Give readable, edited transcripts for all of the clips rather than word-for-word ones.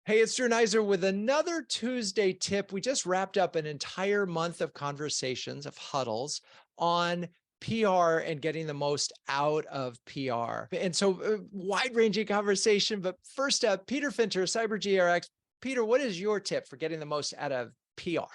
Hey, it's Drew Neiser with another Tuesday tip. We just wrapped up an entire month of conversations of huddles on PR and getting the most out of PR. And so wide-ranging conversation, but first up, Peter Finter of CyberGRX. Peter, what is your tip for getting the most out of PR?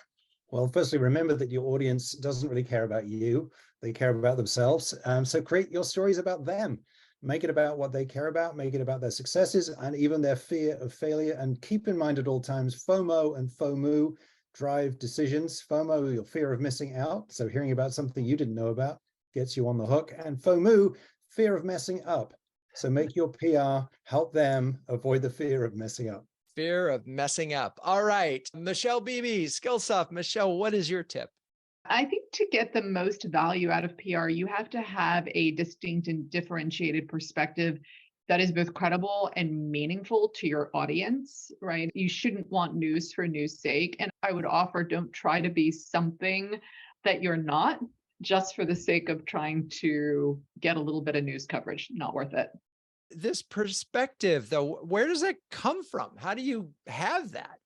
Well, firstly, remember that your audience doesn't really care about you. They care about themselves. So create your stories about them. Make it about what they care about, make it about their successes and even their fear of failure. And keep in mind at all times, FOMO and FOMO drive decisions. FOMO, your fear of missing out. So hearing about something you didn't know about gets you on the hook. And FOMO, fear of messing up. So make your PR help them avoid the fear of messing up. Fear of messing up. All right. Michelle Beebe, Skillsoft. Michelle, what is your tip? I think to get the most value out of PR, you have to have a distinct and differentiated perspective that is both credible and meaningful to your audience, right? You shouldn't want news for news sake. And I would offer, don't try to be something that you're not just for the sake of trying to get a little bit of news coverage. Not worth it. This perspective, though, where does that come from? How do you have that?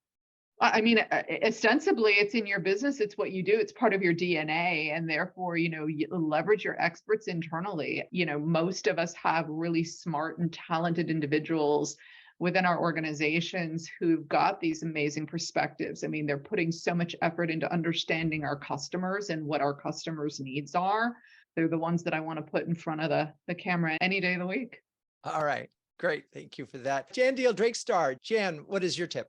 I mean, ostensibly, it's in your business. It's what you do. It's part of your DNA. And therefore, you leverage your experts internally. Most of us have really smart and talented individuals within our organizations who've got these amazing perspectives. I mean, they're putting so much effort into understanding our customers and what our customers' needs are. They're the ones that I want to put in front of the camera any day of the week. All right. Great. Thank you for that. Deahl of Drake Star. Jan, what is your tip?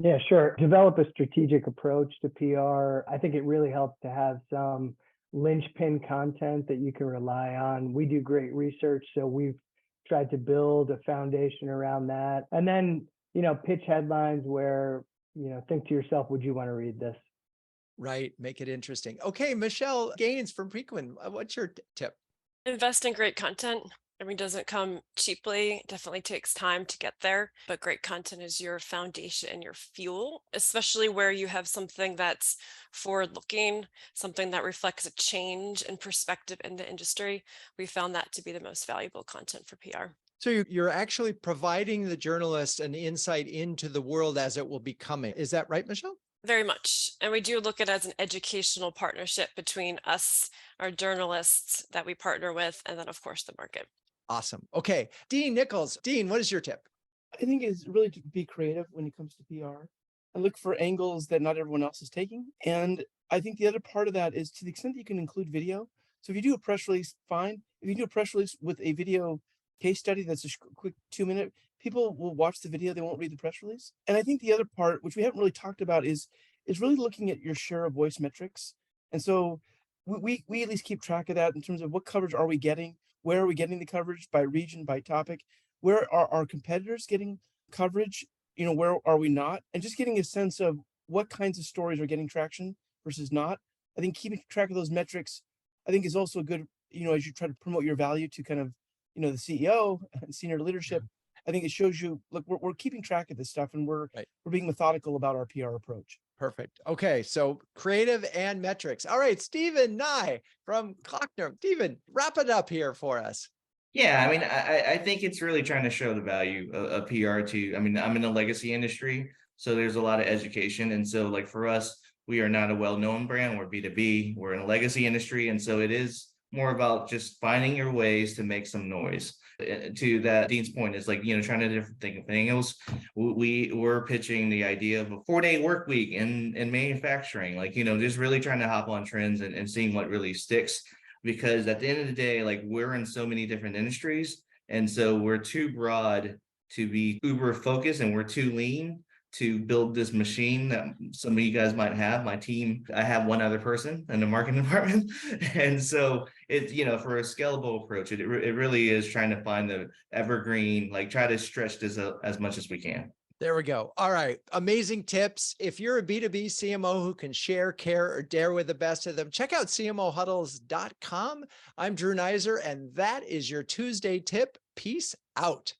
Yeah, sure. Develop a strategic approach to PR. I think it really helps to have some linchpin content that you can rely on. We do great research, so we've tried to build a foundation around that. And then, pitch headlines where, think to yourself, would you want to read this? Right. Make it interesting. Okay, Michelle Gaines from Preqin. What's your tip? Invest in great content. It doesn't come cheaply. It definitely takes time to get there, but great content is your foundation and your fuel, especially where you have something that's forward-looking, something that reflects a change in perspective in the industry. We found that to be the most valuable content for PR. So you're actually providing the journalist an insight into the world as it will be coming. Is that right, Michelle? Very much. And we do look at it as an educational partnership between us, our journalists that we partner with, and then, of course, the market. Awesome. Okay. Dean Nicolls. Dean, what is your tip? I think it's really to be creative when it comes to PR and look for angles that not everyone else is taking. And I think the other part of that is to the extent that you can include video. So if you do a press release, fine. If you do a press release with a video case study that's a quick 2-minute, people will watch the video. They won't read the press release. And I think the other part, which we haven't really talked about, is really looking at your share of voice metrics. And so we at least keep track of that in terms of what coverage are we getting? Where are we getting the coverage by region, by topic? Where are our competitors getting coverage? Where are we not? And just getting a sense of what kinds of stories are getting traction versus not. I think keeping track of those metrics, I think is also good, as you try to promote your value to kind of, the CEO and senior leadership. I think it shows you, look, we're keeping track of this stuff and we're being methodical about our PR approach. Perfect. Okay. So creative and metrics. All right. Stephen Nghe from Kloeckner. Stephen, wrap it up here for us. Yeah. I think it's really trying to show the value of PR to, I'm in the legacy industry, so there's a lot of education. And so like for us, we are not a well-known brand. We're B2B, we're in a legacy industry. And so it is more about just finding your ways to make some noise. To that Dean's point is like, trying to different things. We're pitching the idea of a 4-day work week in manufacturing, like, just really trying to hop on trends and seeing what really sticks, because at the end of the day, like we're in so many different industries. And so we're too broad to be uber focused and we're too lean to build this machine that some of you guys might have. My team, I have one other person in the marketing department. And so it's, for a scalable approach, it really is trying to find the evergreen, like try to stretch this as much as we can. There we go. All right. Amazing tips. If you're a B2B CMO who can share, care, or dare with the best of them, check out CMOHuddles.com. I'm Drew Neiser, and that is your Tuesday tip. Peace out.